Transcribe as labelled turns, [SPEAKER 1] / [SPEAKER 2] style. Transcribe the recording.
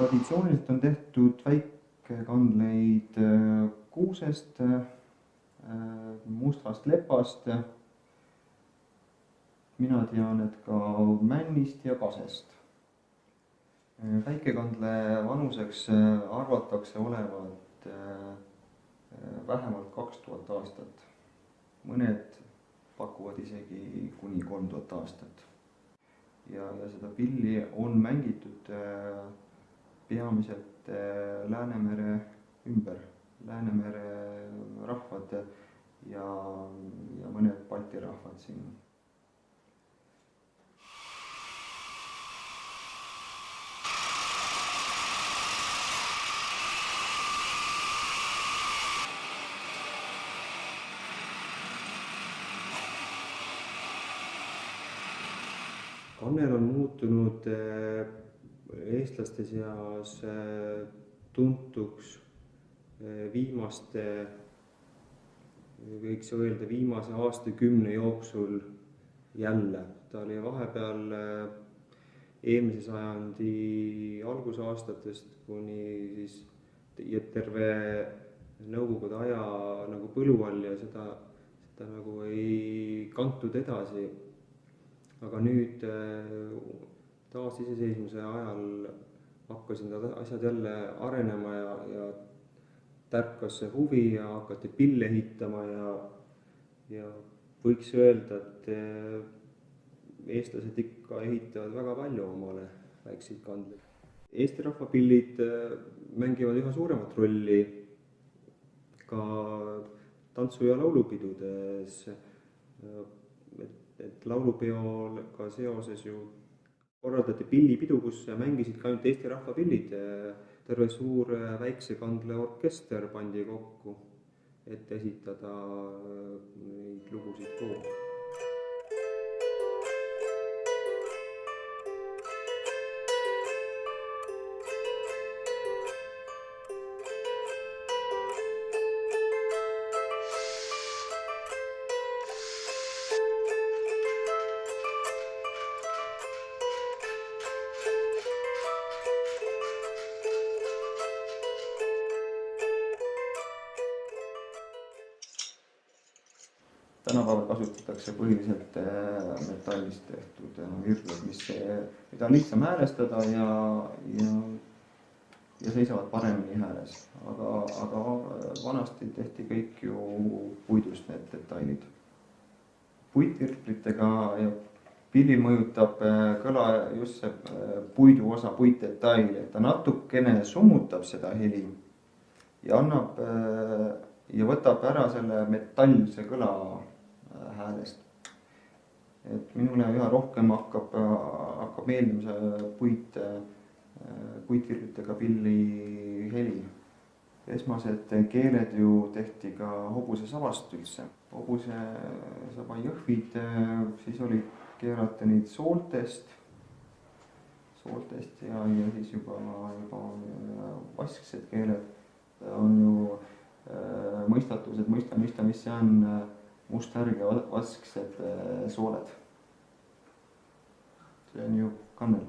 [SPEAKER 1] Traditsiooniliselt on tehtud väikekandleid kuusest, mustast lepast, mina tean, et ka männist ja kasest. Väikekandle vanuseks arvatakse olevat vähemalt 2000 aastat. Mõned pakuvad isegi kuni 3000 aastat. Ja seda pilli on mängitud peamiselt Läänemere ümber. Läänemere rahvad ja mõned Balti rahvad siin. Kannel on muutunud eestlaste seas tuntuks viimase aastakümne jooksul jälle. Ta oli vahepeal eelmise sajandi algusaastatest kuni siis terve Nõukogude aja nagu põlu all ja seda nagu ei kantud edasi. Aga nüüd taasiseseisvumise ajal hakkasid need asjad jälle arenema ja tärkas see huvi ja hakati pille ehitama ja võiks öelda, et eestlased ikka ehitavad väga palju omale väikseid kandleid. Eesti rahvapillid mängivad üha suuremat rolli ka tantsu- ja laulupidudes. Et laulupeoga seoses ju korraldati pillipidu, kus mängisid ka ainult Eesti rahvapillid. Terve suur väiksekandle orkester pandi kokku, et esitada neid lugusid koos. Tänapäeval kasutatakse põhiliselt metallist tehtud virved, mida on lihtsam häälestada ja seisavad paremini hääles. Aga vanasti tehti kõik ju puidust need detailid. Puitvirvlitega ja pillil mõjutab kõla just see puidu osa, puitdetail, et ta natukene summutab seda heli ja annab ja võtab ära selle metallse kõla häälest. Et minule üha rohkem hakkab meeldima see puitvirvlitega pilli heli. Esmased keeled ju tehti ka hobusesabast üldse. Hobusesaba jõhvid, siis oli keerata neid sooltest ja siis juba vasksed keeled on ju mõistatused, mõista, mis see on mustärg ja vasksed sooled. See on ju kannel.